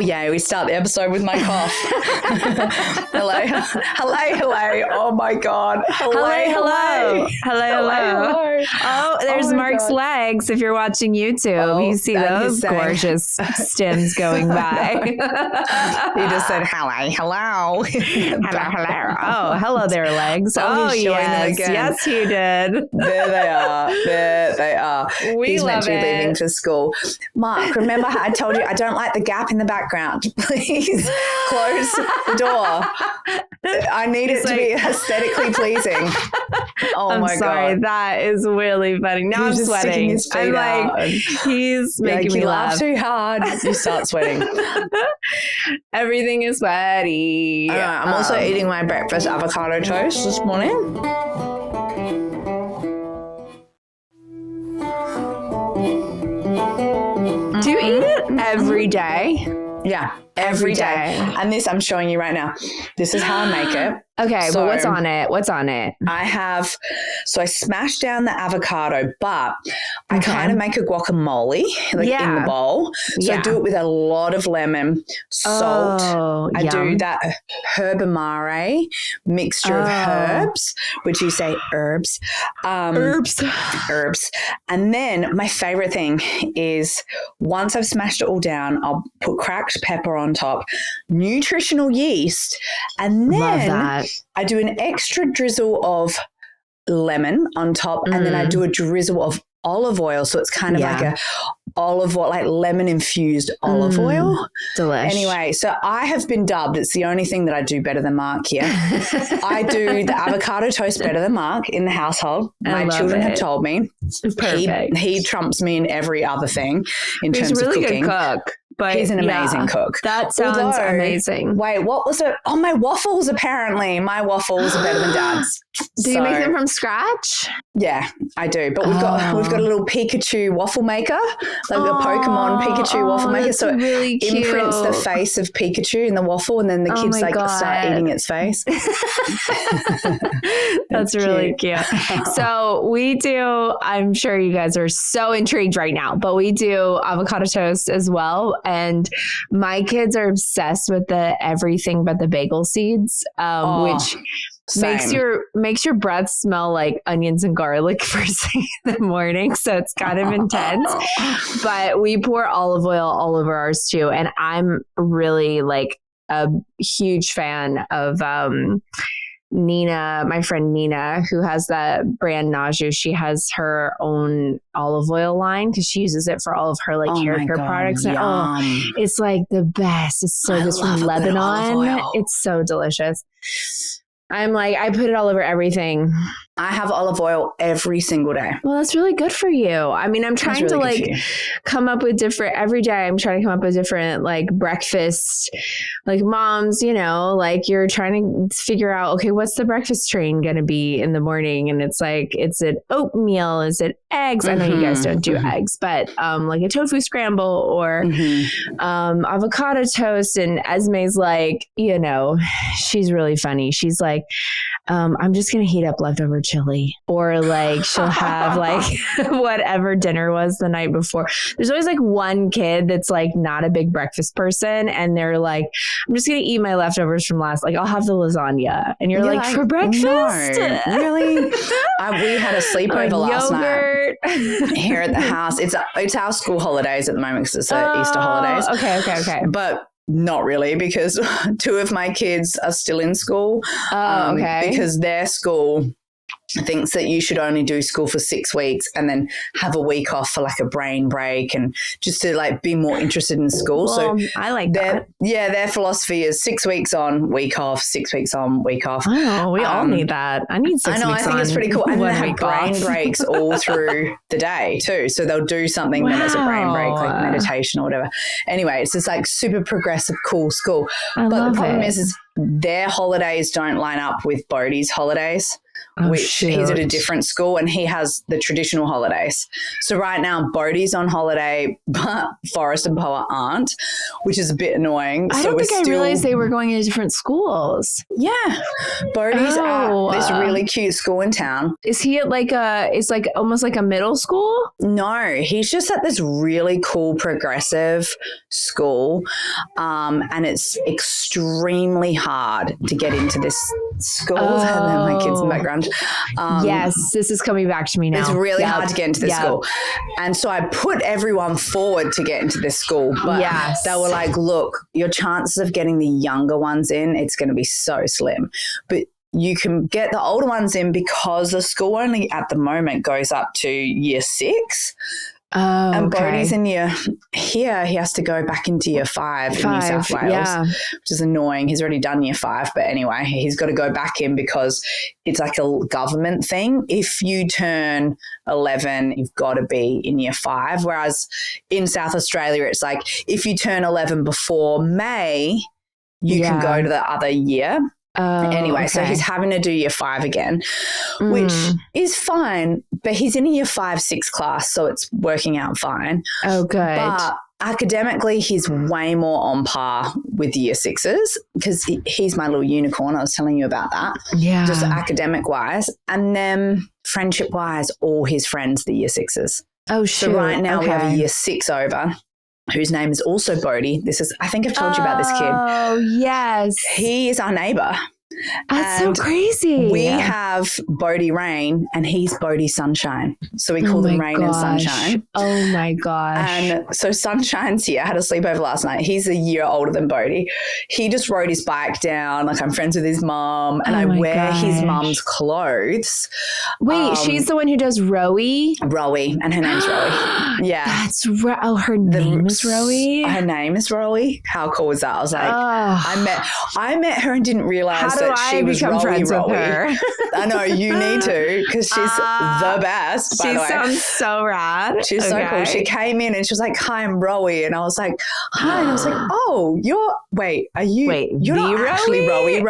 yeah, we start the episode with my cough. Hello. Oh my God. Hello. Oh, there's Mark's legs. If you're watching YouTube, you see those gorgeous stems going by. He just said, hello. Oh, hello there, legs. Oh, yes. Yes, he did. There they are. He's meant to be leaving for school. Mark, remember how I told you I don't like the gap in the background. Please close the door. I need it to be aesthetically pleasing. Oh my God. That is really funny. Now I'm sweating. I'm like, he's making me laugh too hard. You start sweating. Everything is sweaty. I'm also eating my breakfast avocado toast this morning. Do you eat it every day? Yeah, every day. And this I'm showing you right now. This is how I make it. Okay, so, but what's on it? I smash down the avocado, but I kind of make a guacamole in the bowl. So I do it with a lot of lemon, salt. I do that herb amare mixture of herbs, which you say herbs. Herbs. And then my favorite thing is once I've smashed it all down, I'll put cracked pepper on top, nutritional yeast, and then I do an extra drizzle of lemon on top, and then I do a drizzle of olive oil. So it's kind of like a olive oil, like lemon infused olive oil. Delish. Anyway, so I have been dubbed. It's the only thing that I do better than Mark here. I do the avocado toast better than Mark in the household. My children have told me. Perfect. He trumps me in every other thing in terms of cooking. He's a really good cook. But he's an amazing cook. That sounds amazing. Wait, what was it? Oh, my waffles, apparently. My waffles are better than Dad's. Do you make them from scratch? Yeah, I do. But we've got a little Pikachu waffle maker, like a Pokemon Pikachu waffle maker. So really it imprints the face of Pikachu in the waffle, and then the kids start eating its face. That's really cute. So we do, I'm sure you guys are so intrigued right now, but we do avocado toast as well. And my kids are obsessed with the everything but the bagel seeds, which makes your breath smell like onions and garlic first thing in the morning. So it's kind of intense, but we pour olive oil all over ours too. And I'm really like a huge fan of, Nina, my friend Nina, who has that brand Naju. She has her own olive oil line because she uses it for all of her hair care products. And, it's like the best. It's so good from Lebanon. It's so delicious. I'm like, I put it all over everything. I have olive oil every single day. Well, that's really good for you. I mean, I'm trying to come up with different, every day I'm trying to come up with different breakfast, moms, you're trying to figure out, okay, what's the breakfast train going to be in the morning? And it's is it oatmeal? Is it eggs? I know you guys don't do eggs, but a tofu scramble or avocado toast. And Esme's she's really funny. She's like, I'm just going to heat up leftover chili, or she'll have whatever dinner was the night before. There's always one kid that's not a big breakfast person, and they're like, I'm just going to eat my leftovers from last, I'll have the lasagna. And you're like, for breakfast? No, really? We had a sleepover last night here at the house. It's our school holidays at the moment because it's the Easter holidays. Okay. But not really, because two of my kids are still in school. Because their school thinks that you should only do school for 6 weeks and then have a week off for a brain break and just to be more interested in school. Well, so I like that. Yeah, their philosophy is 6 weeks on, week off, 6 weeks on, week off. Oh, we all need that. I need 6 weeks on. I think it's pretty cool. And they have brain breaks all through the day too. So they'll do something then as a brain break, like meditation or whatever. Anyway, it's just super progressive, cool school. But the problem is their holidays don't line up with Bodhi's holidays. he's at a different school and he has the traditional holidays. So right now, Bodhi's on holiday, but Forrest and Poa aren't, which is a bit annoying. I don't think I realized they were going into different schools. Yeah. Bodhi's at this really cute school in town. Is he at it's like almost like a middle school? No, he's just at this really cool progressive school. And it's extremely hard to get into this school. And then my kids in the background. Yes, this is coming back to me now. It's really hard to get into this school. And so I put everyone forward to get into this school. But they were like, look, your chances of getting the younger ones in, it's going to be so slim. But you can get the older ones in because the school only at the moment goes up to year 6. Oh, and Bodhi's in he has to go back into year 5 in New South Wales, which is annoying. He's already done year 5, but anyway, he's got to go back in because it's like a government thing. If you turn 11, you've got to be in year 5, whereas in South Australia, it's like if you turn 11 before May, you can go to the other year. Anyway, so he's having to do year 5 again, which is fine, but he's in a year 5-6 class, so it's working out fine. Oh, good. But academically, he's way more on par with year 6s because he's my little unicorn. I was telling you about that. Yeah. Just academic wise. And then friendship wise, all his friends, the year 6s. Oh, shoot. So right now we have a year 6 over, whose name is also Bodhi. I think I've told you about this kid. Oh, yes. He is our neighbor. That's so crazy. We have Bodhi Rain and he's Bodhi Sunshine. So we call them Rain and Sunshine. Oh my gosh. And so Sunshine's here. I had a sleepover last night. He's a year older than Bodhi. He just rode his bike down. Like I'm friends with his mom and I wear his mom's clothes. Wait, she's the one who does Rowie? Rowie. And her name's Rowie. Yeah. That's her name is Rowie? Her name is Rowie. How cool was that? I was like, I met her and didn't realize that she was friends with her. I know, you need to because she's the best. By the way. She sounds so rad. She's so cool. She came in and she was like, "Hi, I'm Rowie," and I was like, "Hi," and I was like, "Oh, you're not actually Rowie,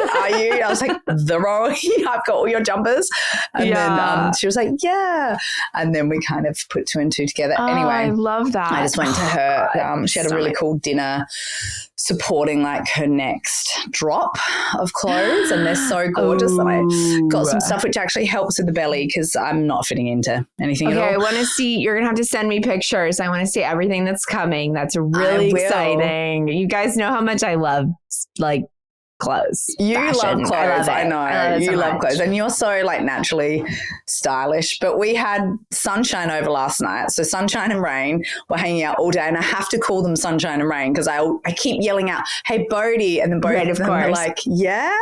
are you?" I was like, "The Rowie, I've got all your jumpers," and then she was like, "Yeah," and then we kind of put 2 and 2 together. Anyway, I love that. I just went to her. She had a really cool dinner supporting like her next drop of clothes and they're so gorgeous. And I got some stuff which actually helps with the belly because I'm not fitting into anything at all. I want to see, you're going to have to send me pictures. I want to see everything that's coming. That's really exciting. You guys know how much I love like clothes. You fashion. love clothes. I know. You so love much. clothes. And you're so like naturally stylish. But we had Sunshine over last night. So Sunshine and Rain were hanging out all day. And I have to call them Sunshine and Rain because I keep yelling out, "Hey, Bodhi." And then both of them are like, "Yeah."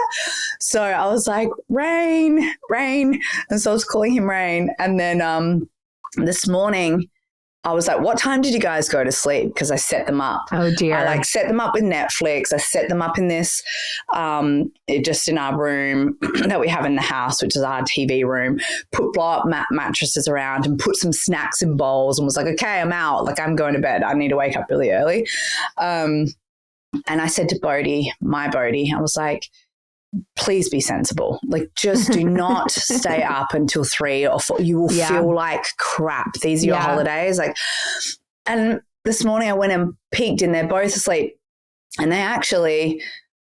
So I was like, "Rain, Rain." And so I was calling him Rain. And then this morning, I was like, "What time did you guys go to sleep?" Because I set them up. Oh, dear. I like set them up with Netflix. I set them up in this, just in our room that we have in the house, which is our TV room, put blow up mattresses around and put some snacks in bowls and was like, "Okay, I'm out. Like I'm going to bed. I need to wake up really early." And I said to Bodhi, my Bodhi, I was like, "Please be sensible. Like, just do not stay up until 3 or 4. You will feel like crap. These are your holidays." Like, and this morning I went and peeked and they're both asleep and they actually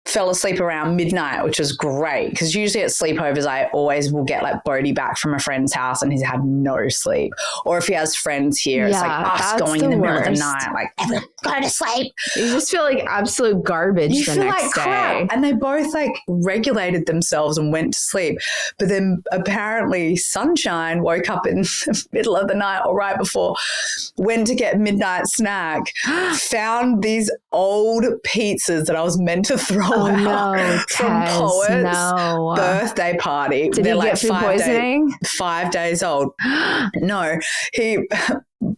fell asleep around midnight, which was great because usually at sleepovers I always will get like Bodhi back from a friend's house and he's had no sleep, or if he has friends here it's like us going in the middle of the night like, "Everyone go to sleep." You just feel like absolute garbage. You feel like crap. And they both like regulated themselves and went to sleep, but then apparently Sunshine woke up in the middle of the night or right before, went to get midnight snack, found these old pizzas that I was meant to throw out from Poet's birthday party. Did he get food poisoning? 5 days old. No,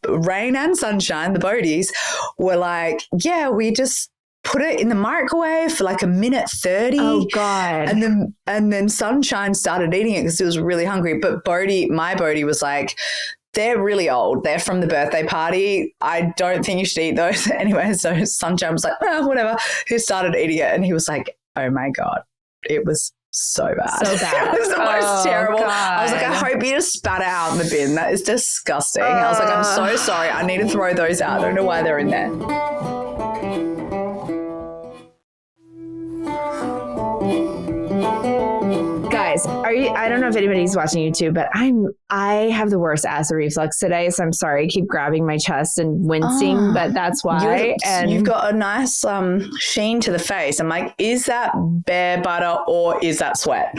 Rain and Sunshine, the Bodhies, were like, "Yeah, we just put it in the microwave for like a minute 30. Oh God. And then Sunshine started eating it because he was really hungry. But my Bodhi was like, "They're really old. They're from the birthday party. I don't think you should eat those." Anyway, so Sunshine was like, "Oh, whatever." He started eating it and he was like, "Oh my God." It was so bad. So bad. It was the most terrible. God. I was like, I hope you just spat it out in the bin. That is disgusting. I was like, I'm so sorry. I need to throw those out. I don't know why they're in there. Guys, I don't know if anybody's watching YouTube, but I have the worst acid reflux today, so I'm sorry. I keep grabbing my chest and wincing, but that's why. You've got a nice sheen to the face. I'm like, is that bear butter or is that sweat?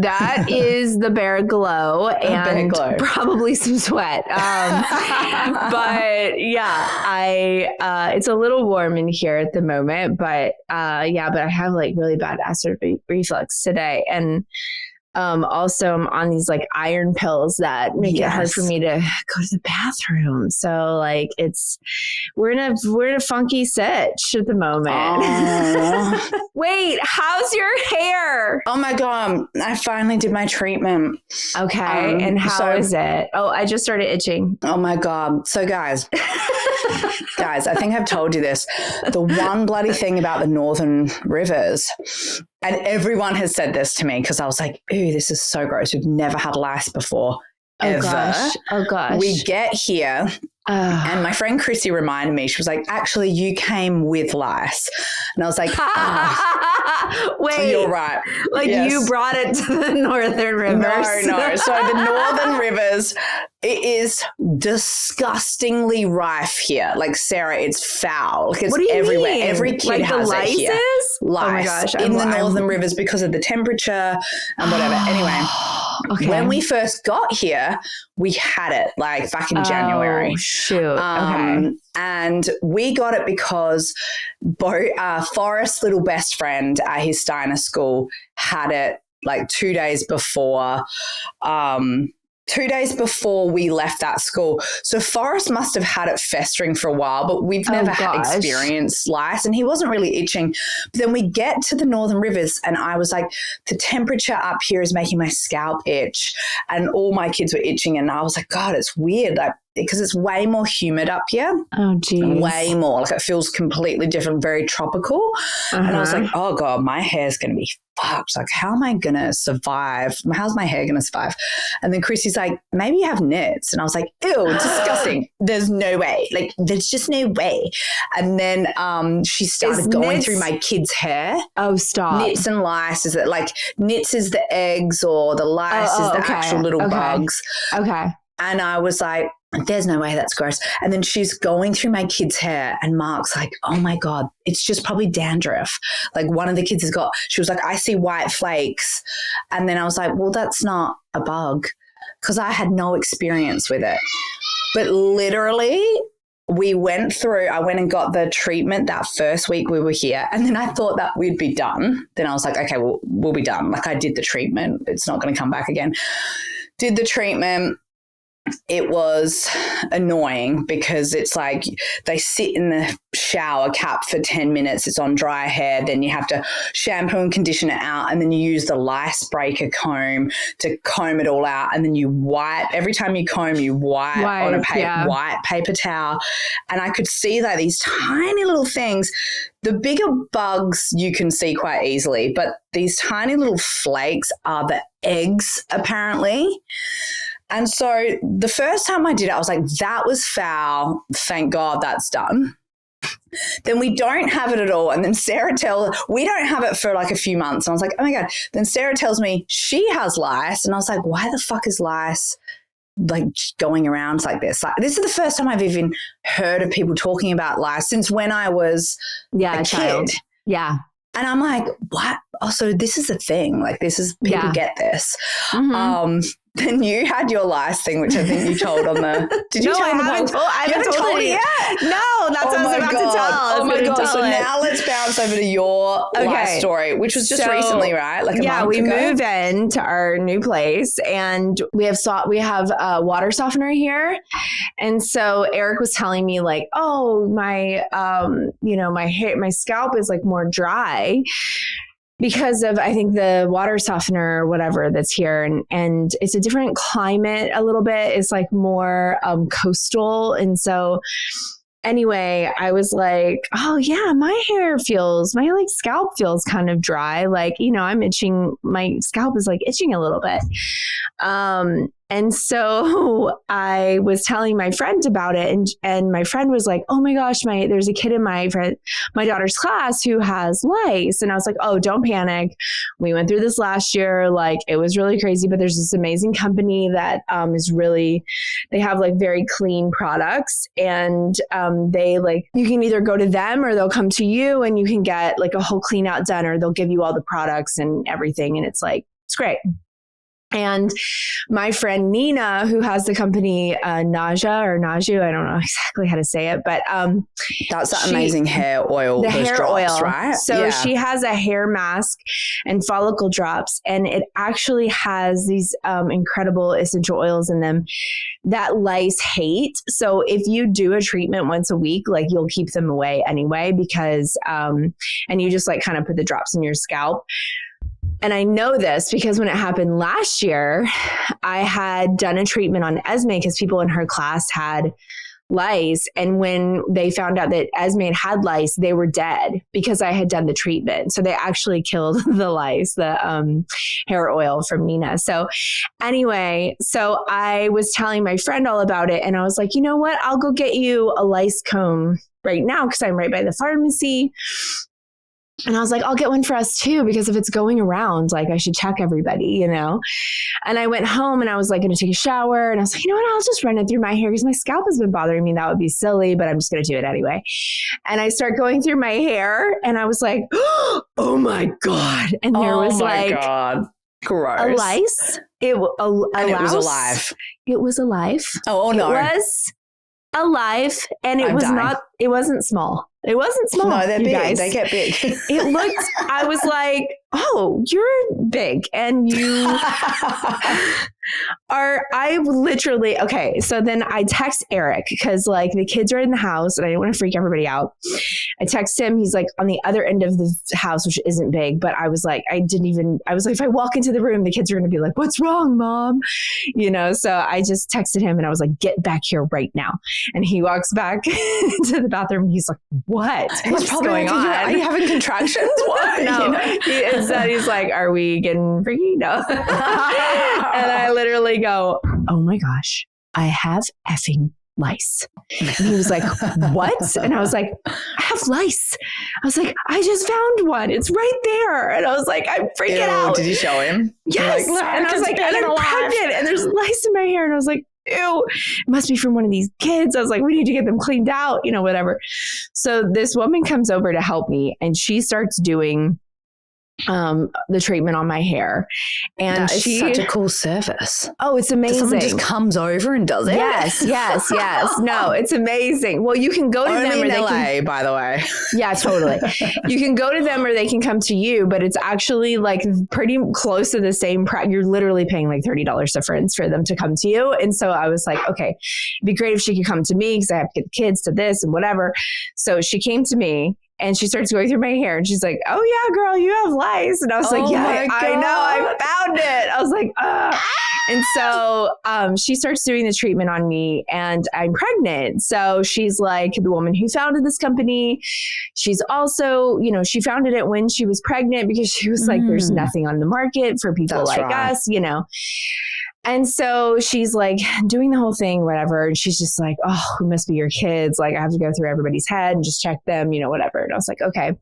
That is the bear glow and probably some sweat. But yeah, it's a little warm in here at the moment, but but I have like really bad acid reflux today. And also I'm on these like iron pills that make it hard for me to go to the bathroom. So like we're in a funky sitch at the moment. Wait, how's your hair? Oh my God. I finally did my treatment. Okay. And how is it? Oh, I just started itching. Oh my God. So guys, I think I've told you this. The one bloody thing about the northern rivers, and everyone has said this to me because I was like, ooh, this is so gross. We've never had lice before. Ever. Oh gosh. We get here and my friend Chrissy reminded me, she was like, actually, you came with lice. And I was like, wait, you're right. Like you brought it to the northern rivers. No. So the northern rivers, it is disgustingly rife here. Like Sarah, it's foul. Like it's everywhere. Mean? Every kid has it here. Lice? Oh my gosh. In the northern rivers because of the temperature and whatever. Anyway. Okay. When we first got here, we had it like back in January. Shoot. Okay. And we got it because Forrest's little best friend at his Steiner school had it like 2 days before. 2 days before we left that school. So Forrest must have had it festering for a while, but we've never had experienced lice and he wasn't really itching. But then we get to the northern rivers and I was like, the temperature up here is making my scalp itch and all my kids were itching. And I was like, God, it's weird. Like, because it's way more humid up here. Oh, geez. Way more. Like it feels completely different, very tropical. And I was like, oh God, my hair's going to be fucked. Like, how am I going to survive? How's my hair going to survive? And then Chrissy's like, maybe you have nits. And I was like, ew, disgusting. There's no way. Like, there's just no way. And then she started going through my kids' hair. Oh, stop. Nits and lice. Is it like nits is the eggs or the lice is the actual little bugs. Okay. And I was like, there's no way, that's gross. And then she's going through my kid's hair and Mark's like, oh my God, it's just probably dandruff. Like one of the kids she was like, I see white flakes. And then I was like, well, that's not a bug because I had no experience with it. But literally I went and got the treatment that first week we were here. And then I thought that we'd be done. Then I was like, okay, well, we'll be done. Like I did the treatment. It's not going to come back again. Did the treatment. It was annoying because it's like they sit in the shower cap for 10 minutes. It's on dry hair. Then you have to shampoo and condition it out. And then you use the lice breaker comb to comb it all out. And then you wipe. Every time you comb, you wipe on a white paper towel. And I could see like these tiny little things. The bigger bugs you can see quite easily, but these tiny little flakes are the eggs apparently. And so the first time I did it, I was like, that was foul. Thank God that's done. Then we don't have it at all. And then we don't have it for like a few months. And I was like, oh my God. Then Sarah tells me she has lice. And I was like, why the fuck is lice like going around like this? Like, this is the first time I've even heard of people talking about lice since when I was a child. Kid. Yeah. And I'm like, what? Oh, so this is a thing. Like people get this. Mm-hmm. Then you had your lice thing, which I think you told on the. Did you tell on the podcast? I haven't told it yet. No, that's what I was about to tell. Oh my God. So now let's bounce over to your lice story, which was just recently, right? Like a month we ago. moved into our new place and we have a water softener here. And so Eric was telling me like, oh, my my hair, my scalp is like more dry. Because of, I think, the water softener or whatever that's here. And it's a different climate a little bit. It's like more coastal. And so anyway, I was like, oh yeah, my like scalp feels kind of dry. Like, you know, I'm itching. My scalp is like itching a little bit. And so I was telling my friend about it, and my friend was like, oh my gosh, there's a kid in my daughter's class who has lice. And I was like, oh, don't panic. We went through this last year. Like, it was really crazy, but there's this amazing company that they have like very clean products, and they like, you can either go to them or they'll come to you and you can get like a whole clean out done, or they'll give you all the products and everything. And it's great. And my friend Nina, who has the company Naja, I don't know exactly how to say it, but that's that amazing hair oil, the hair drops, oil, right? So she has a hair mask and follicle drops, and it actually has these incredible essential oils in them that lice hate. So if you do a treatment once a week, like, you'll keep them away anyway, because and you just like kind of put the drops in your scalp. And I know this because when it happened last year, I had done a treatment on Esme because people in her class had lice. And when they found out that Esme had lice, they were dead because I had done the treatment. So they actually killed the lice, the hair oil from Nina. So anyway, so I was telling my friend all about it. And I was like, you know what? I'll go get you a lice comb right now because I'm right by the pharmacy. And I was like, I'll get one for us too, because if it's going around, like, I should check everybody, you know? And I went home and I was like going to take a shower, and I was like, you know what? I'll just run it through my hair because my scalp has been bothering me. That would be silly, but I'm just going to do it anyway. And I start going through my hair and I was like, oh my God. And there was gross. A lice. It was alive. It was alive. Oh no. It was alive, and it it wasn't small. It wasn't small. No, they're big. Guys. They get big. I was like, oh, you're big. And you okay. So then I text Eric because like the kids are in the house and I didn't want to freak everybody out. I text him. He's like on the other end of the house, which isn't big, but I was like, if I walk into the room, the kids are going to be like, what's wrong, Mom? You know? So I just texted him and I was like, get back here right now. And he walks back into the bathroom. He's like, what? What's going on? Are you having contractions? What? No. You know? He's like, are we getting freaky? No. And I literally go, oh my gosh, I have effing lice. And he was like, what? And I was like, I have lice. I was like, I just found one. It's right there. And I was like, I'm freaking out. Did you show him? Yes. Like, and I was like, and I'm pregnant and there's lice in my hair. And I was like, ew, it must be from one of these kids. I was like, we need to get them cleaned out, you know, whatever. So this woman comes over to help me and she starts doing the treatment on my hair. And that is such a cool service. Oh, it's amazing. Someone just comes over and does it. Yes. No, it's amazing. Well, you can go to them in LA, by the way. Yeah, totally. You can go to them or they can come to you, but it's actually like pretty close to the same price. You're literally paying like $30 difference for them to come to you. And so I was like, okay, it'd be great if she could come to me because I have to get the kids to this and whatever. So she came to me. And she starts going through my hair and she's like, oh yeah, girl, you have lice. And I was like, yeah, I know, I found it. I was like, ugh. And so she starts doing the treatment on me and I'm pregnant. So she's like the woman who founded this company. She's also, you know, she founded it when she was pregnant because she was like, there's nothing on the market for people like us, you know. And so she's like doing the whole thing, whatever. And she's just like, oh, who must be your kids? Like I have to go through everybody's head and just check them, you know, whatever. And I was like, okay.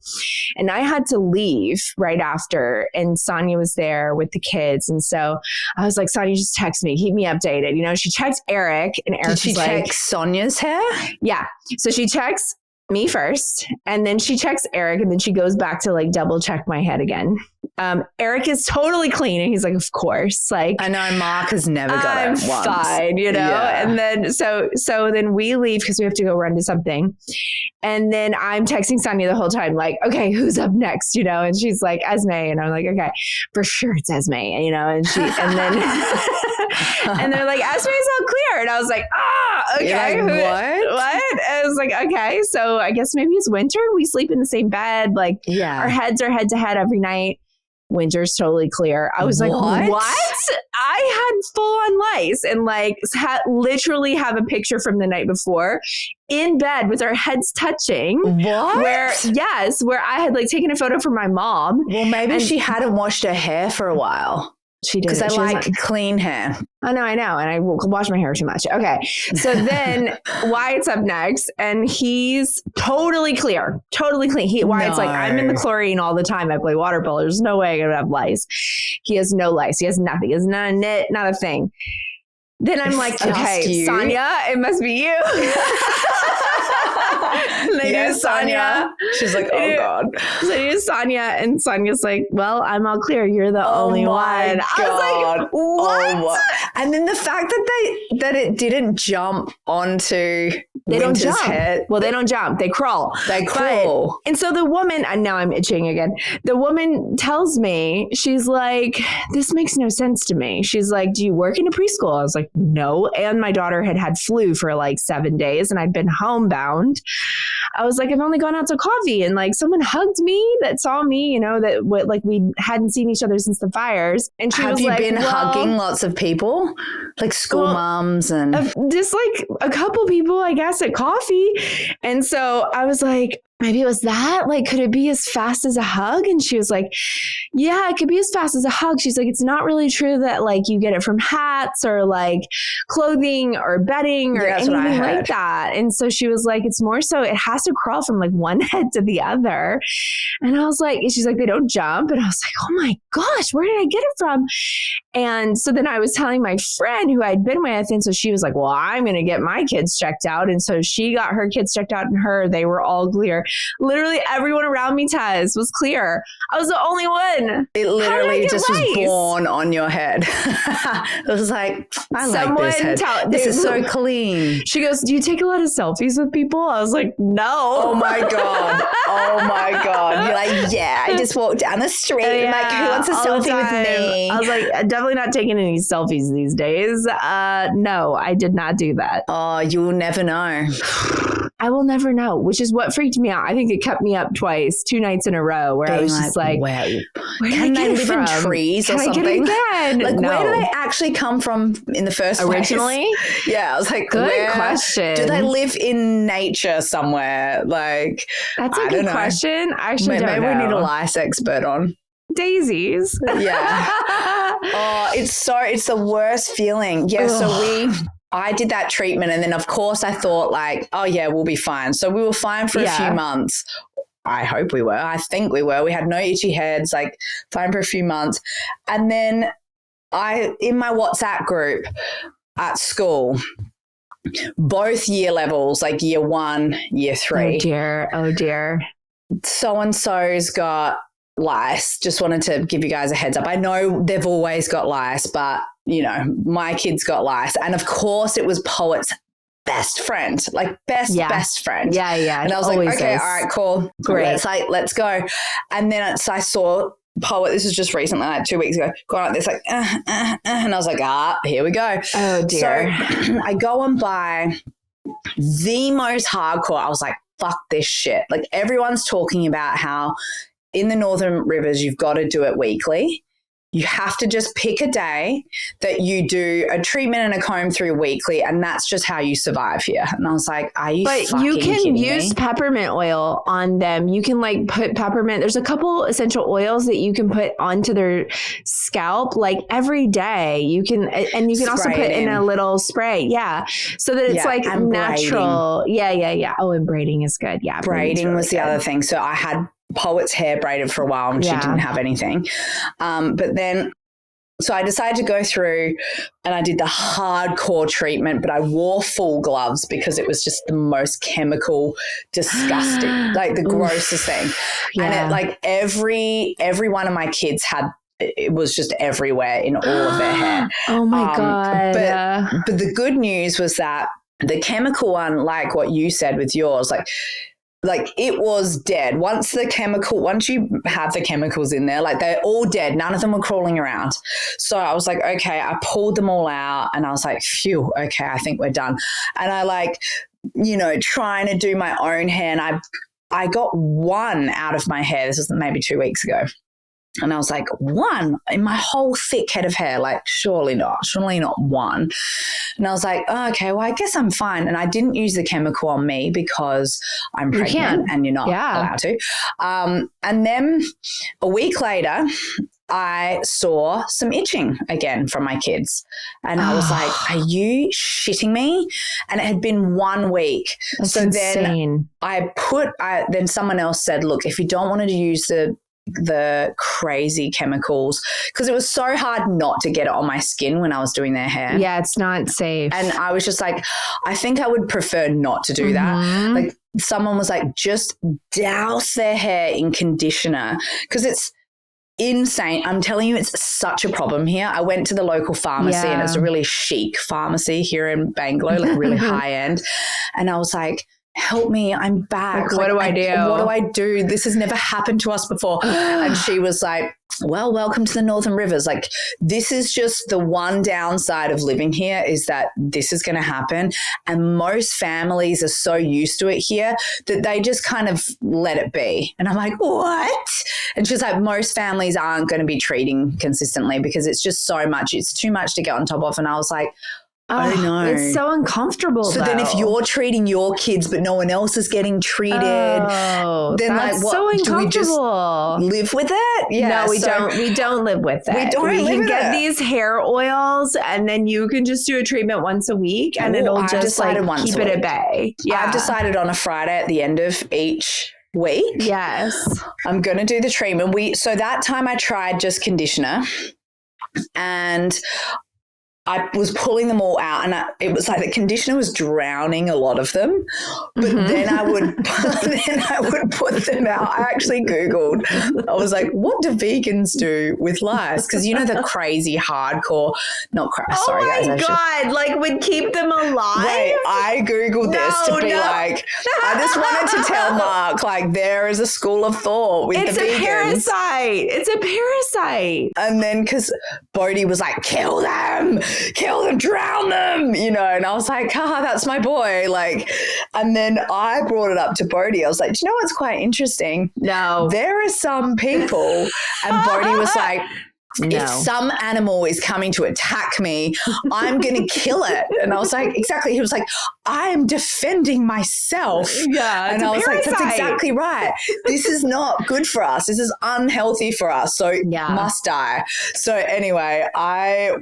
And I had to leave right after. And Sonia was there with the kids. And so I was like, Sonia, just text me, keep me updated. You know, she checked Eric and Eric was like, check Sonia's hair? Yeah. So she checks me first and then she checks Eric and then she goes back to like double check my head again. Eric is totally clean and he's like, of course, like I know Mark has never got it once. I'm fine, you know. Yeah. And then so then we leave because we have to go run to something. And then I'm texting Sonia the whole time, like, okay, who's up next? You know, and she's like, Esme. And I'm like, okay, for sure it's Esme, you know, and then and they're like, Esme's all clear. And I was like, okay. Like, what? And I was like, okay, so I guess maybe it's winter. We sleep in the same bed. Like our heads are head to head every night. winter's totally clear. I was like, what? I had full on lice and like literally have a picture from the night before in bed with our heads touching. What? Where I had like taken a photo for my mom. Well, maybe she hadn't washed her hair for a while. She did. Because I like clean hair. I know. And I wash my hair too much. Okay. So then Wyatt's up next and he's totally clear. Totally clean. Wyatt's like, I'm in the chlorine all the time. I play water polo. There's no way I'm going to have lice. He has no lice. He has nothing. He has not a knit, not a thing. Then I'm like, okay, Sonia, it must be you. Yes, Sonia. She's like, oh God. So it's Sonia, and Sonia's like, well, I'm all clear. You're the only one. God. I was like, what? And then the fact that it didn't jump onto Winter's head. Well, they don't jump. They crawl. And so the woman, and now I'm itching again. The woman tells me, she's like, this makes no sense to me. She's like, do you work in a preschool? I was like, no. And my daughter had flu for like 7 days and I'd been homebound. I was like, I've only gone out to coffee and like someone hugged me that saw me, you know, that like we hadn't seen each other since the fires. And she was like, have you been hugging lots of people? Like school moms and just like a couple people, I guess, at coffee. And so I was like, maybe it was that. Like, could it be as fast as a hug? And she was like, yeah, it could be as fast as a hug. She's like, it's not really true that like you get it from hats or like clothing or bedding or anything like that. And so she was like, it's more so it has to crawl from like one head to the other. And I was like, she's like, they don't jump. And I was like, oh my gosh, where did I get it from? And so then I was telling my friend who I'd been with. And so she was like, well, I'm going to get my kids checked out. And so she got her kids checked out and they were all clear. Literally everyone around me, Taz, was clear. I was the only one. It literally just was born on your head. It was like, I like this head. This is so clean. She goes, do you take a lot of selfies with people? I was like, no. Oh my God. You're like, yeah, I just walked down the street. And like, who wants a selfie with me? I was like, definitely not taking any selfies these days. No, I did not do that. Oh, you'll never know. I will never know, which is what freaked me out. I think it kept me up twice, 2 nights in a row where I was just like, where can they live in trees or something? Can I get it again? Like, where do they actually come from in the first place? Originally? Yeah, I was like, good question. Do they live in nature somewhere? Like, that's a good question. I actually don't know. Maybe we need a lice expert on. Daisies. Yeah. Oh, it's the worst feeling. Yeah. So I did that treatment and then of course I thought like, oh yeah, we'll be fine. So we were fine for a few months. I hope we were. I think we were. We had no itchy heads, like fine for a few months. And then in my WhatsApp group at school, both year levels, like year 1, year 3. Oh dear. So-and-so's got lice. Just wanted to give you guys a heads up. I know they've always got lice, but you know, my kids got lice. And of course it was Poet's best friend, like best friend. Yeah. And I was like, okay, all right, cool. Great. Let's go. And then I saw Poet, this was just recently, like 2 weeks ago, going like this, like, and I was like, here we go. Oh dear. So I go and buy the most hardcore. I was like, fuck this shit. Like everyone's talking about how in the Northern Rivers, you've got to do it weekly. You have to just pick a day that you do a treatment and a comb through weekly, and that's just how you survive here. And I was like, are you fucking kidding me? But you can use peppermint oil on them. You can like put peppermint. There's a couple essential oils that you can put onto their scalp like every day. You can, and you can also put in a little spray. Yeah. So that it's like natural. Braiding. Yeah. Oh, and braiding is good. Yeah. Braiding was the other thing. So I had Poet's hair braided for a while and she didn't have anything. But then, so I decided to go through and I did the hardcore treatment, but I wore full gloves because it was just the most chemical, disgusting, like the grossest thing. Yeah. And it like every one of my kids had, it was just everywhere in all of their hair. Oh my God. But the good news was that the chemical one, like what you said with yours, like it was dead. Once you have the chemicals in there, like they're all dead. None of them were crawling around. So I was like, okay, I pulled them all out and I was like, phew, okay, I think we're done. And I like, you know, trying to do my own hair and I got one out of my hair. This was maybe 2 weeks ago. And I was like, one in my whole thick head of hair, like surely not one. And I was like, oh, okay, well, I guess I'm fine. And I didn't use the chemical on me because I'm pregnant and you're not allowed to. And then a week later, I saw some itching again from my kids. And I was like, are you shitting me? And it had been 1 week. That's so insane. Then then someone else said, look, if you don't want to use the crazy chemicals, because it was so hard not to get it on my skin when I was doing their hair. Yeah, it's not safe. And I was just like, I think I would prefer not to do that. Like someone was like, just douse their hair in conditioner, because it's insane. I'm telling you, it's such a problem here. I went to the local pharmacy and it's a really chic pharmacy here in Bangalore, like really high end. And I was like, help me, I'm back. Like, what do I do? What do I do? This has never happened to us before. And she was like, well, welcome to the Northern Rivers. Like, this is just the one downside of living here, is that this is going to happen. And most families are so used to it here that they just kind of let it be. And I'm like, what? And she's like, most families aren't going to be treating consistently because it's just so much. It's too much to get on top of. And I was like, I know. It's so uncomfortable. So then if you're treating your kids but no one else is getting treated, then like what? So uncomfortable. Do we just live with it? Yeah, no, we don't. We don't live with it. We can get these hair oils and then you can just do a treatment once a week and it'll just like keep it at bay. Yeah. I've decided on a Friday at the end of each week. Yes. I'm going to do the treatment. So that time I tried just conditioner and I was pulling them all out and it was like the conditioner was drowning a lot of them, but then I would put them out. I actually Googled, I was like, what do vegans do with lice? Because you know, the crazy hardcore, sorry guys. Oh my God, like would keep them alive? Wait, I Googled this to be like, I just wanted to tell Mark, like there is a school of thought with the vegans. It's a parasite. And then because Bodhi was like, kill them, drown them, you know, and I was like, that's my boy. Like, and then I brought it up to Bodhi. I was like, do you know what's quite interesting? No. There are some people, and Bodhi was like, if some animal is coming to attack me, I'm going to kill it. And I was like, exactly. He was like, I am defending myself. Yeah. And I was like, that's exactly right. This is not good for us. This is unhealthy for us. So must die. So anyway,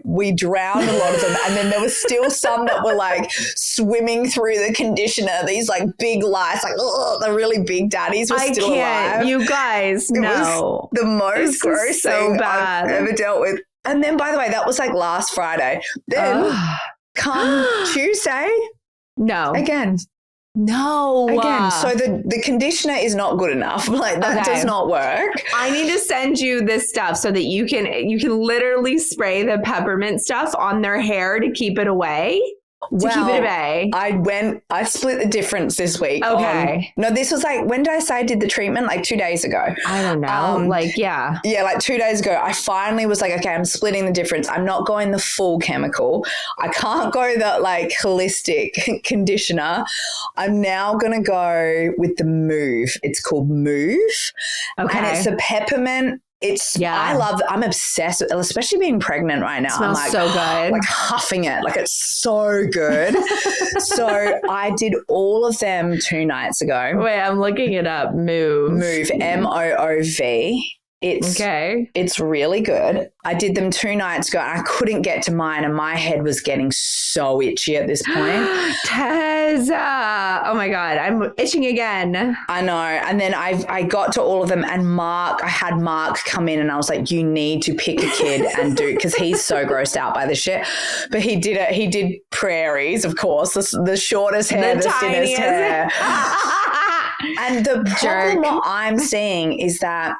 we drowned a lot of them. And then there was still some that were like swimming through the conditioner. These like big lice, like the really big daddies were still alive. You guys, it was the most gross thing I've ever dealt with. And then, by the way, that was like last Friday. Then come Tuesday. Again. So the conditioner is not good enough. Like that does not work. I need to send you this stuff so that you can literally spray the peppermint stuff on their hair to keep it away. Keep it at bay. I split the difference this week. Okay. No, this was like, when did I say I did the treatment? Like 2 days ago. I don't know. Yeah, like 2 days ago. I finally was like, okay, I'm splitting the difference. I'm not going the full chemical. I can't go the like holistic conditioner. I'm now going to go with the Move. It's called Move. Okay. And it's a peppermint. I'm obsessed with it, especially being pregnant right now. Smells I'm like, so good. Like huffing it. Like it's so good. So I did all of them 2 nights ago. Wait, I'm looking it up. Move. MOOV. It's really good. I did them 2 nights ago and I couldn't get to mine and my head was getting so itchy at this point. Tessa. Oh my God. I'm itching again. I know. And then I got to all of them and I had Mark come in and I was like, you need to pick a kid and do, because he's so grossed out by this shit. But he did it. He did prairies, of course, the shortest hair, the thinnest hair. And the problem what I'm seeing is that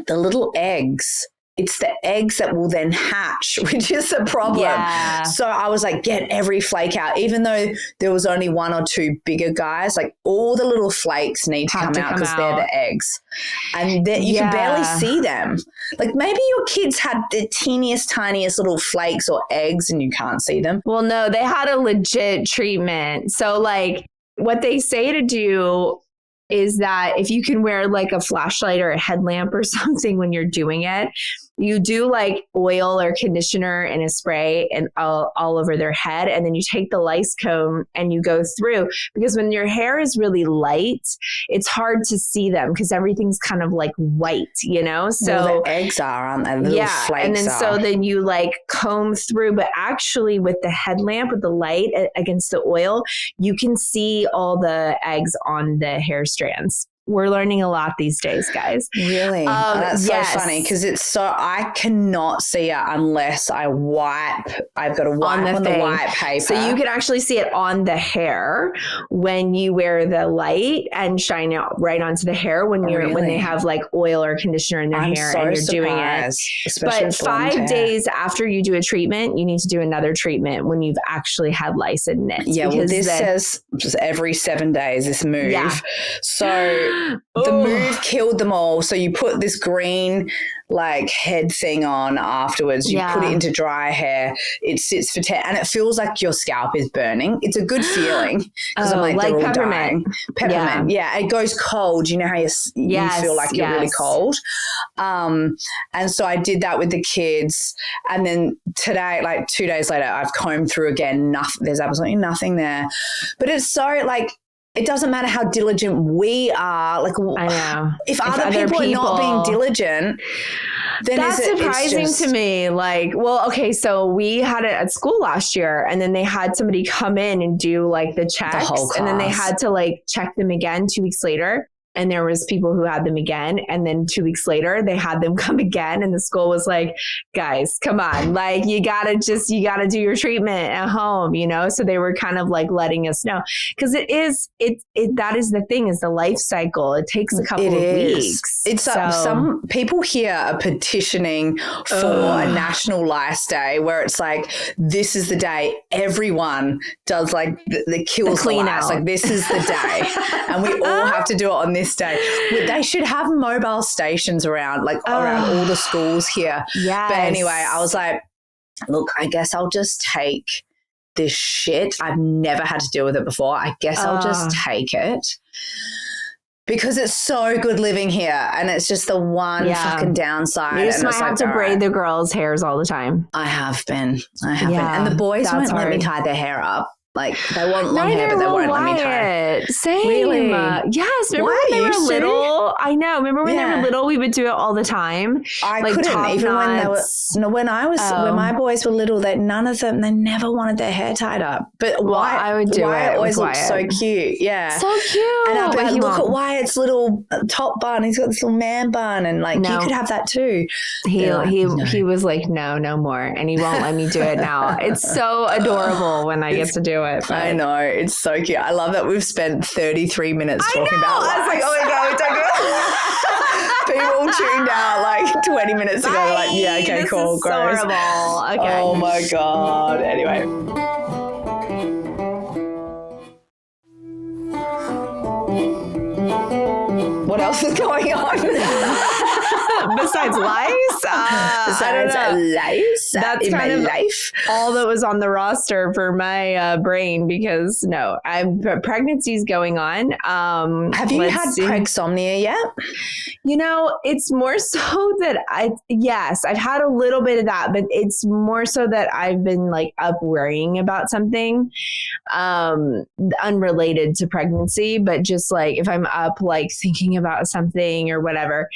the little eggs, it's the eggs that will then hatch, which is a problem. Yeah. So I was like, get every flake out. Even though there was only 1 or 2 bigger guys, like all the little flakes need to come out because they're the eggs. And then you can barely see them. Like maybe your kids had the teeniest, tiniest little flakes or eggs and you can't see them. Well, no, they had a legit treatment. So like what they say to do is that if you can wear like a flashlight or a headlamp or something when you're doing it, you do like oil or conditioner and a spray and all over their head. And then you take the lice comb and you go through, because when your hair is really light, it's hard to see them because everything's kind of like white, you know? So the eggs are, aren't they? Little flakes and then are. so then you like comb through, but actually with the headlamp, with the light against the oil, you can see all the eggs on the hair strands. We're learning a lot these days, guys. Really? That's so funny because I cannot see it unless I wipe. I've got to wipe on the white paper. So you can actually see it on the hair when you wear the light and shine it right onto the hair when they have like oil or conditioner in their hair and you're doing it. But 5 days after you do a treatment, you need to do another treatment when you've actually had lice in it. Yeah, well, this says just every 7 days, this move. Yeah. So the move killed them all. So you put this green like head thing on afterwards. You put it into dry hair. It sits for 10 and it feels like your scalp is burning. It's a good feeling because I'm like they're all dying. Peppermint. Yeah. It goes cold. You know how you feel like you're really cold. And so I did that with the kids. And then today, like 2 days later, I've combed through again. There's absolutely nothing there. But it's so like, it doesn't matter how diligent we are. Like, I know. If other people are not being diligent, then that's surprising to me. Like, well, okay, so we had it at school last year, and then they had somebody come in and do like the checks, and then they had to like check them again 2 weeks later. And there was people who had them again. And then 2 weeks later, they had them come again. And the school was like, guys, come on. Like, you gotta do your treatment at home, you know? So they were kind of like letting us know. Because that is the thing, is the life cycle. It takes a couple of weeks. It's some people here are petitioning for a national lice day where it's like, this is the day everyone does like the kills the clean lice. Like, this is the day. And we all have to do it on this day. They should have mobile stations around all the schools here. Yes. But anyway, I was like, look, I guess I'll just take this shit. I've never had to deal with it before. I guess I'll just take it because it's so good living here, and it's just the one fucking downside. You just might have to braid the girls' hairs all the time. I have been. And the boys won't let me tie their hair up. Like, they want long hair, but they won't let me tie it. Same. Really? Yes. Remember when they were little? I know. Remember when they were little, we would do it all the time. I couldn't. Even when they were, when my boys were little, they never wanted their hair tied up. But Wyatt, I would do Wyatt it. Always looked so cute. Yeah. So cute. And I'd be like, look at Wyatt's little top bun. He's got this little man bun, and like, you could have that too. He was like, no more. And he won't let me do it now. It's so adorable when I get to do it. I know, it's so cute. I love that we've spent 33 minutes talking about lice. I was like, oh my God, we're talking about people tuned out like 20 minutes ago. They're like, yeah, okay, this cool, is so horrible. Okay. Oh my God. Anyway. What else is going on? Besides lice? Besides lice? That's kind of life. All that was on the roster for my brain, because pregnancy's going on. Have you had pregsomnia yet? You know, it's more so that I've had a little bit of that, but it's more so that I've been like up worrying about something unrelated to pregnancy, but just like if I'm up like thinking about something or whatever.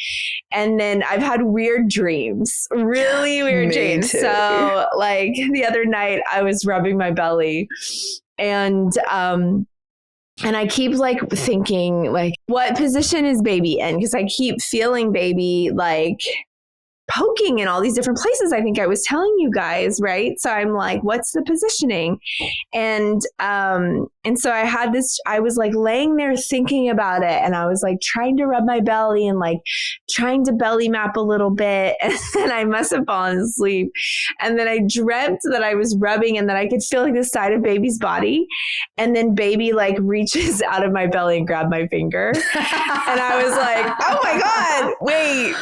And then I've had weird dreams, really weird dreams. Too. So like the other night I was rubbing my belly, and I keep like thinking like, what position is baby in? Because I keep feeling baby like poking in all these different places. I think I was telling you guys, right? So I'm like, what's the positioning? And so I was like laying there thinking about it, and I was like trying to rub my belly and like trying to belly map a little bit, and I must have fallen asleep. And then I dreamt that I was rubbing and that I could feel like the side of baby's body, and then baby like reaches out of my belly and grabbed my finger. And I was like, oh my God, wait,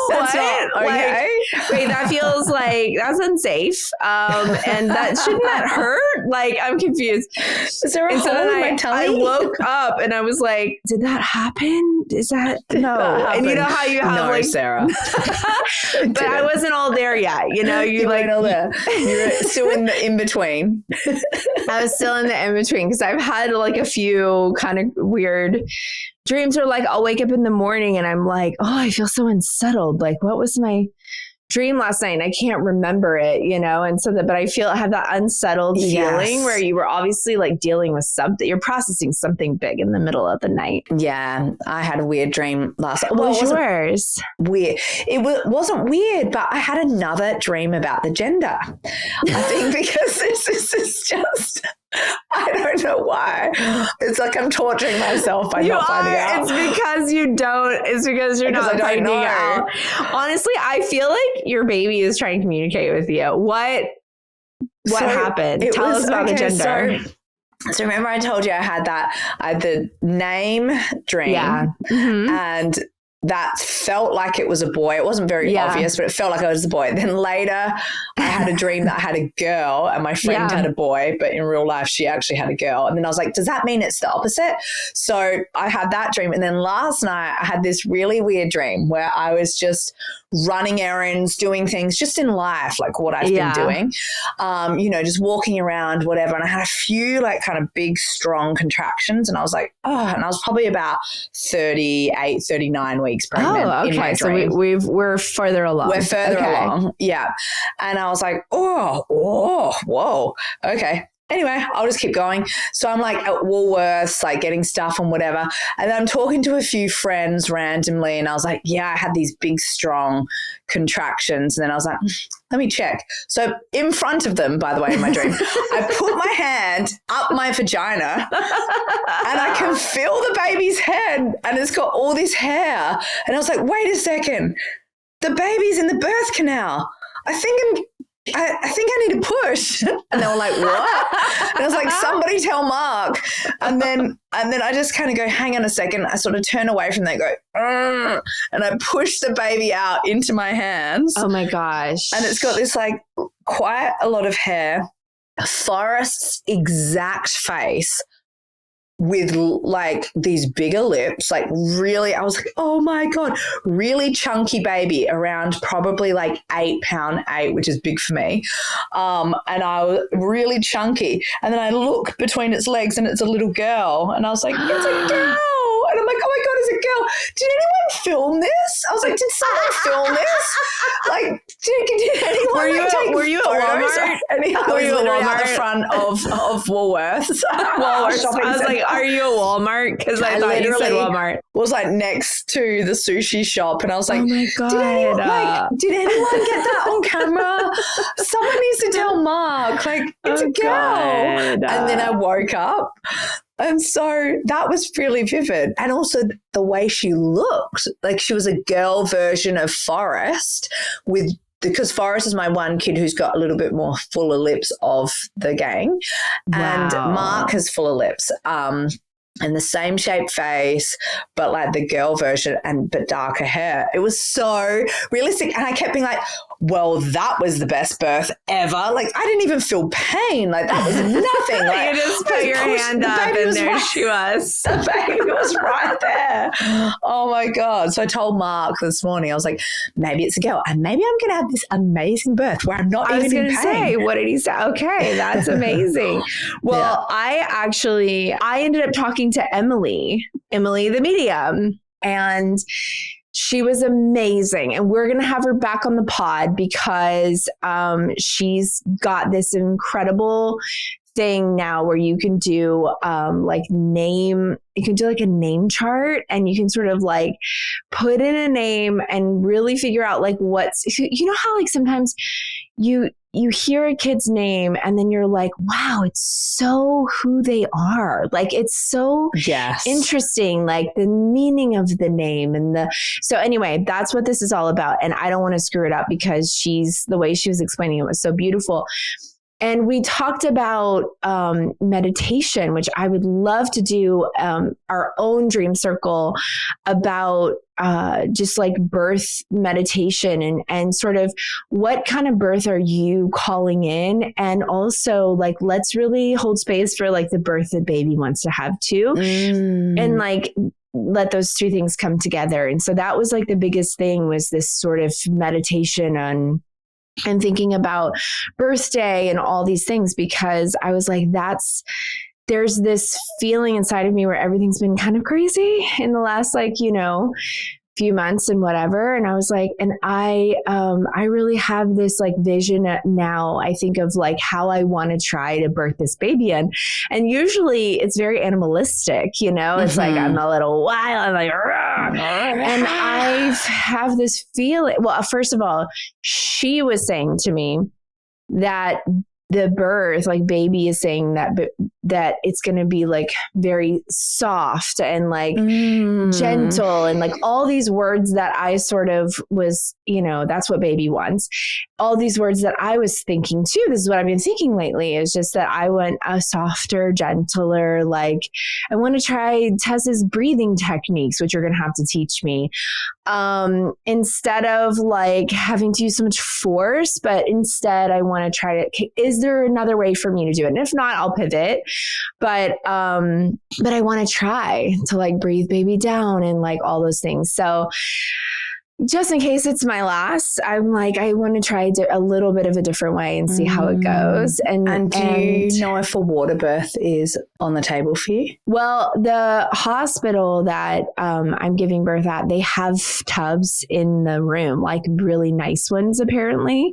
that's what? Okay. Wait, that feels like that's unsafe. And shouldn't that hurt? Like, I'm confused. Is there a hole in my tummy? I woke up and I was like, did that happen? Is that no? And you know how you have no, like Sarah. but I wasn't all there yet. You know, you like all there. You're still in the in between. I was still in the in between because I've had like a few kind of weird dreams where like I'll wake up in the morning and I'm like, oh, I feel so unsettled. Like, what was my dream last night? And I can't remember it, you know? And so but I have that unsettled feeling where you were obviously like dealing with something, you're processing something big in the middle of the night. Yeah. I had a weird dream last night. What was yours? Weird. It wasn't weird, but I had another dream about the gender. I think because this is just, I don't know why. It's like I'm torturing myself by not finding out. It's because you're not finding out. Honestly, I feel like your baby is trying to communicate with you. What happened? Tell us about the gender. So remember I told you I had the name dream. Yeah. Mm-hmm. And that felt like it was a boy. It wasn't very obvious, but it felt like it was a boy. Then later I had a dream that I had a girl and my friend had a boy, but in real life she actually had a girl. And then I was like, does that mean it's the opposite? So I had that dream. And then last night I had this really weird dream where I was just running errands, doing things just in life, like what I've been doing, just walking around, whatever. And I had a few like kind of big, strong contractions. And I was like, and I was probably about 38, 39 weeks pregnant in my dream. So we're further along. We're further along. Yeah. And I was like, whoa. Okay. Anyway, I'll just keep going. So I'm like at Woolworths, like getting stuff and whatever. And then I'm talking to a few friends randomly. And I was like, yeah, I had these big, strong contractions. And then I was like, let me check. So in front of them, by the way, in my dream, I put my hand up my vagina and I can feel the baby's head and it's got all this hair. And I was like, wait a second, the baby's in the birth canal. I think I need to push. And they were like, what? And I was like, somebody tell Mark. And then I just kind of go, hang on a second. I sort of turn away from that, go, and I push the baby out into my hands. Oh my gosh. And it's got this like quite a lot of hair, Forrest's exact face, with like these bigger lips, like really, I was like, oh my God, really chunky baby, around probably like 8 pound, which is big for me. And I was really chunky. And then I look between its legs and it's a little girl. And I was like, it's a girl. And I'm like, oh my God, it's a girl. Did anyone film this? I was like, did someone film this? Like, did anyone were you at Walmart? Were you at Walmart? At the front of Woolworths. Walmart. I was like, are you at Walmart? Because I thought you said Walmart. Was like next to the sushi shop. And I was like, oh my God. Did anyone get that on camera? Someone needs to tell Mark. Like, it's a girl. God. And then I woke up. And so that was really vivid. And also the way she looked, like she was a girl version of Forrest, because Forrest is my one kid who's got a little bit more fuller lips of the gang. Wow. And Mark has fuller lips. And the same shaped face, but like the girl version but darker hair. It was so realistic. And I kept being like, well, that was the best birth ever. Like I didn't even feel pain. Like that was nothing. Like, you just put your hand up and there she was. The baby was right there. Oh my God. So I told Mark this morning, I was like, maybe it's a girl and maybe I'm going to have this amazing birth where I'm not even in pain. Say, what did he say? Okay, that's amazing. Well, yeah. I ended up talking to Emily the medium, and she was amazing. And we're going to have her back on the pod because she's got this incredible thing now where you can do you can do like a name chart, and you can sort of like put in a name and really figure out like you know how like sometimes you hear a kid's name and then you're like, wow, it's so who they are. Like it's so interesting, like the meaning of the name so anyway, that's what this is all about. And I don't want to screw it up because the way she was explaining it was so beautiful. And we talked about meditation, which I would love to do our own dream circle about just like birth meditation and sort of what kind of birth are you calling in? And also like, let's really hold space for like the birth the baby wants to have too. And like, let those two things come together. And so that was like the biggest thing, was this sort of meditation on and thinking about birthday and all these things, because I was like, there's this feeling inside of me where everything's been kind of crazy in the last, like, few months and whatever. And I was like, and I really have this like vision now, I think, of like how I want to try to birth this baby in. And usually it's very animalistic, it's like, I'm a little wild. I'm like, and I have this feeling. Well, first of all, she was saying to me that the birth, like baby is saying that it's going to be like very soft and like gentle and like all these words that I sort of was, that's what baby wants. All these words that I was thinking too. This is what I've been thinking lately, is just that I want a softer, gentler, like I want to try Tessa's breathing techniques, which you're going to have to teach me. Instead of like having to use so much force, but instead I want to try to, is there another way for me to do it? And if not, I'll pivot. But I want to try to like breathe baby down and like all those things. So just in case it's my last, I'm like, I want to try a little bit of a different way and see how it goes. And do you know if a water birth is on the table for you? Well, the hospital that I'm giving birth at, they have tubs in the room, like really nice ones apparently,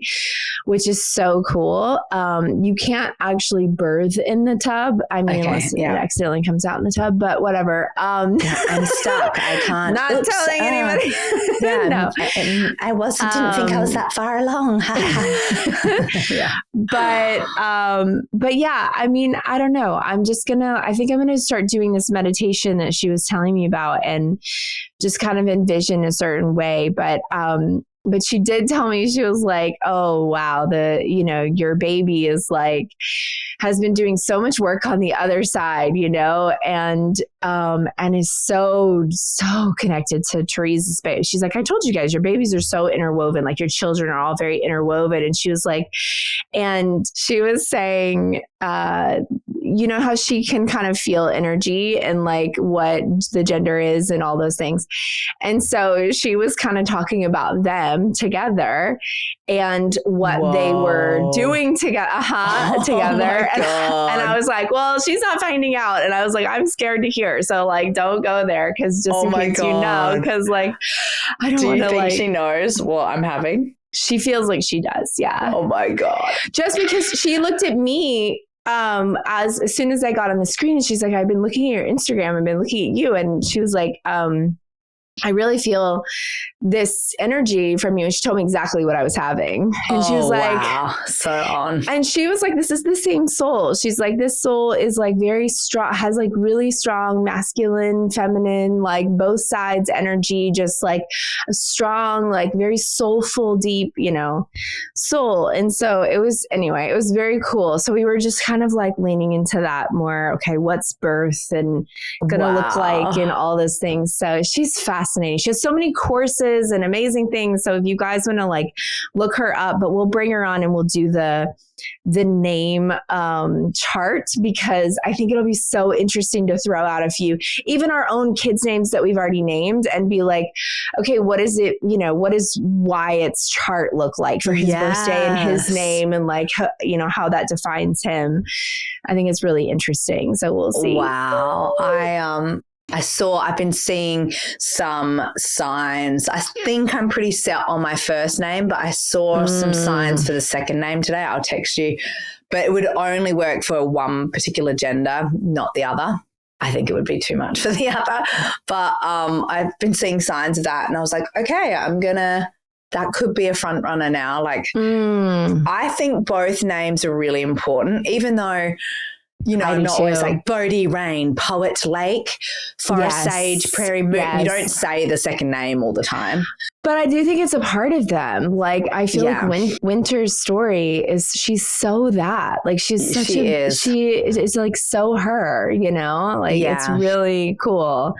which is so cool. You can't actually birth in the tub. I mean, unless it accidentally comes out in the tub, but whatever. I'm stuck. I can't. Not telling anybody. No. I didn't think I was that far along. Yeah. But yeah, I mean, I don't know. I think I'm going to start doing this meditation that she was telling me about and just kind of envision a certain way. But she did tell me, she was like, oh, wow, your baby is like, has been doing so much work on the other side, and is so connected to Teresa's baby. She's like, I told you guys, your babies are so interwoven, like your children are all very interwoven. And she was like, and she was saying, how she can kind of feel energy and like what the gender is and all those things. And so she was kind of talking about them together and what they were doing together. Together. And I was like, well, she's not finding out. And I was like, I'm scared to hear. So like, don't go there. Cause just in case cause like, I don't want to like. She knows what I'm having? She feels like she does. Yeah. Oh my God. Just because she looked at me as soon as I got on the screen, and she's like, I've been looking at your Instagram, I've been looking at you. And she was like, I really feel this energy from you. And she told me exactly what I was having. And she was like, wow. So on. And she was like, this is the same soul. She's like, this soul is like very strong, has like really strong masculine, feminine, like both sides energy, just like a strong, like very soulful, deep, soul. And so it was very cool. So we were just kind of like leaning into that more. Okay, what's birth and gonna look like and all those things. So she's fascinating. She has so many courses and amazing things. So if you guys want to like look her up, but we'll bring her on and we'll do the name chart, because I think it'll be so interesting to throw out a few, even our own kids' names that we've already named, and be like, okay, what is it? What is Wyatt's chart look like for his birthday and his name, and like, how that defines him. I think it's really interesting. So we'll see. Wow. I've been seeing some signs. I think I'm pretty set on my first name, but I saw some signs for the second name today. I'll text you, but it would only work for one particular gender, not the other. I think it would be too much for the other, but I've been seeing signs of that, and I was like, okay, that could be a front runner now. Like, I think both names are really important, even though, not always like Bodhi Rain, Poet Lake, Forest Sage, Prairie Moon. You don't say the second name all the time. But I do think it's a part of them. Like, I feel like Winter's story is, she's so that. Like, she is like so her, you know? Like, it's really cool.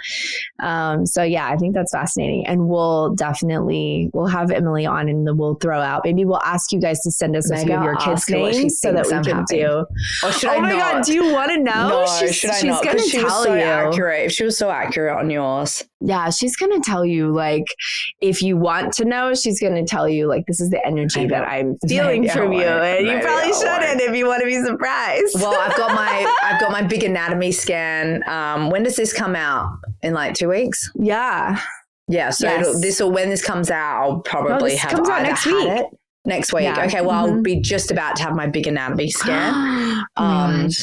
So yeah, I think that's fascinating. And we'll have Emily on, and then we'll throw out, maybe we'll ask you guys to send us a few of your kids' names so that we can do. Or should I not? Oh my God, do you want to know? No, should I not? Because she was so accurate. If she was so accurate on yours. Yeah, she's going to tell you, like, if you want to know, she's going to tell you, like, this is the energy that I'm feeling from you. And you probably shouldn't if you want to be surprised. Well, I've got my big anatomy scan. When does this come out? In like 2 weeks? Yeah. Yeah. So when this comes out, I'll probably have comes out next week. Next week. Yeah. Okay. Well, I'll be just about to have my big anatomy scan. And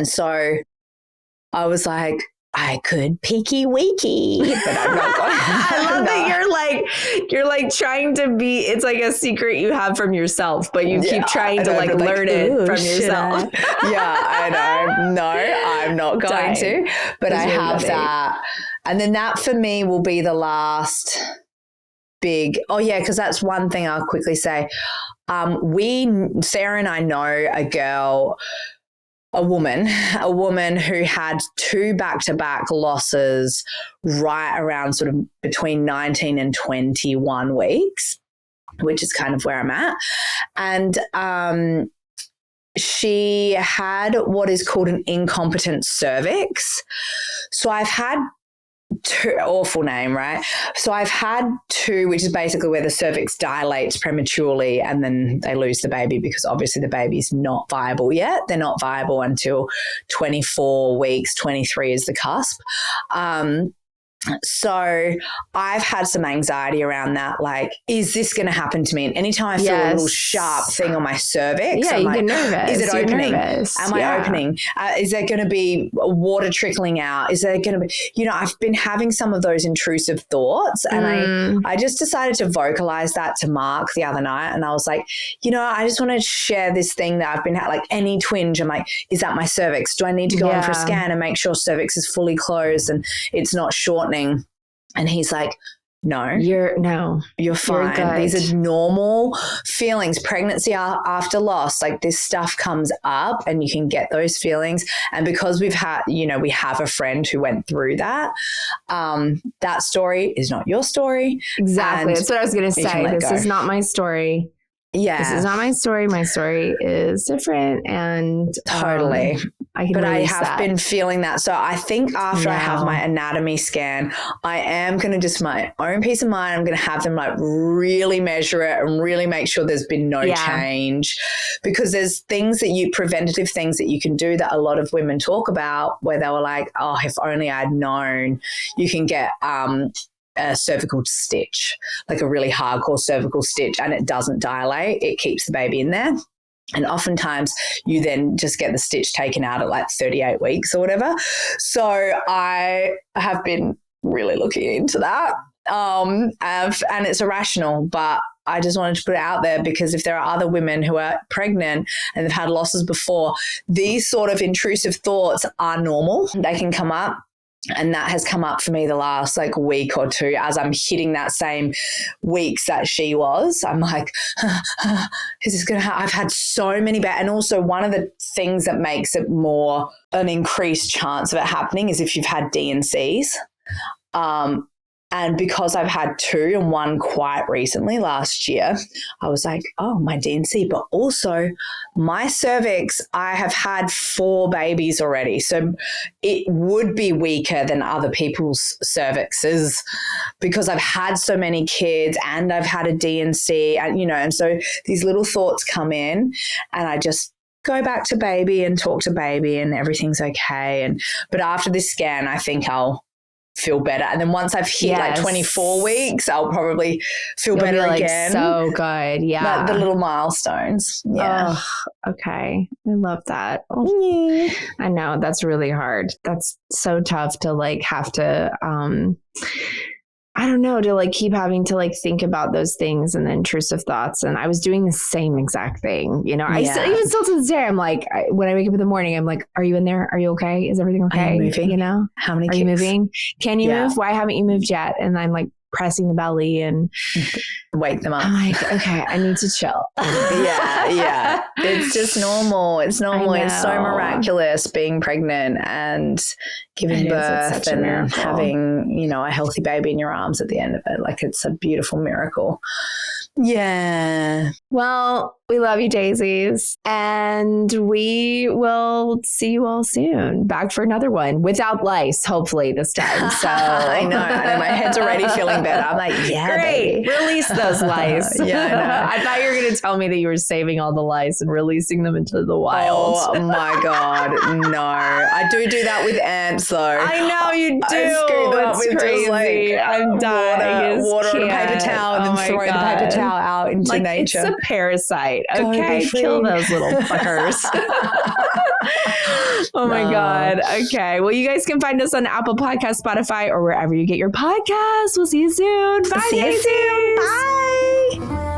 so I was like, I could peeky weeky, but I'm not going. I love that you're like trying to be, it's like a secret you have from yourself, but you keep trying to like learn it from yourself. Yeah, I know. No, I'm not going to, but I have that. And then that for me will be the last big, because that's one thing I'll quickly say. Sarah and I know a woman who had 2 back-to-back losses right around sort of between 19 and 21 weeks, which is kind of where I'm at. And she had what is called an incompetent cervix. So I've had 2, awful name, right? So I've had 2, which is basically where the cervix dilates prematurely and then they lose the baby because obviously the baby's not viable yet. They're not viable until 24 weeks, 23 is the cusp. So I've had some anxiety around that. Like, is this going to happen to me? And anytime I feel a little sharp thing on my cervix, I'm like, get nervous. Is it opening? Am I opening? Is there going to be water trickling out? Is there going to be, I've been having some of those intrusive thoughts and I just decided to vocalize that to Mark the other night. And I was like, I just want to share this thing that I've been like any twinge. I'm like, is that my cervix? Do I need to go in for a scan and make sure cervix is fully closed and it's not shortening? And he's like, no, you're fine. You're these are normal feelings. Pregnancy after loss, like this stuff comes up and you can get those feelings. And because we've had, we have a friend who went through that, that story is not your story. Exactly. That's what I was going to say. This is not my story. Yeah. This is not my story. My story is different and totally. I have been feeling that. So I think after I have my anatomy scan, I am going to just my own peace of mind. I'm going to have them like really measure it and really make sure there's been no change, because there's preventative things that you can do that a lot of women talk about where they were like, oh, if only I'd known. You can get, a cervical stitch, like a really hardcore cervical stitch, and it doesn't dilate. It keeps the baby in there. And oftentimes you then just get the stitch taken out at like 38 weeks or whatever. So I have been really looking into that. And it's irrational, but I just wanted to put it out there because if there are other women who are pregnant and they've had losses before, these sort of intrusive thoughts are normal. They can come up. And that has come up for me the last like week or two as I'm hitting that same weeks that she was. I'm like, is this going to happen? I've had so many and also one of the things that makes it more an increased chance of it happening is if you've had D&Cs. And because I've had 2 and one quite recently last year, I was like, oh, my D&C, but also my cervix, I have had 4 babies already. So it would be weaker than other people's cervixes because I've had so many kids and I've had a D&C and, and so these little thoughts come in and I just go back to baby and talk to baby and everything's okay. But after this scan, I think I'll feel better. And then once I've hit like 24 weeks, I'll probably feel better again. So good. Yeah. Like the little milestones. Yeah. Oh, okay. I love that. Oh, I know that's really hard. That's so tough to like have to, I don't know, to like keep having to like think about those things and the intrusive thoughts. And I was doing the same exact thing. Even still to this day, I'm like, when I wake up in the morning, I'm like, are you in there? Are you okay? Is everything okay? Are you moving? How many kicks? Are you moving? Can you move? Why haven't you moved yet? And I'm like pressing the belly and wake them up. I'm like, okay, I need to chill. Yeah. It's just normal. It's normal. It's so miraculous being pregnant and giving birth and having, you know, a healthy baby in your arms at the end of it. Like, it's a beautiful miracle. Yeah. Well, we love you, daisies. And we will see you all soon. Back for another one without lice, hopefully this time. So I know. My head's already feeling better. I'm like, yeah, great. Baby. Release those lice. Yeah, I know. I thought you were going to tell me that you were saving all the lice and releasing them into the wild. Oh my God. No. I do that with ants though. I know you do. I screw them up with crazy. just like I'm dying. Water on a paper towel and then throw the paper towel out into nature. It's a parasite. Okay, kill those little fuckers. Oh my God. Okay. Well, you guys can find us on Apple Podcasts, Spotify, or wherever you get your podcasts. We'll see you soon. Bye. See you soon. Bye.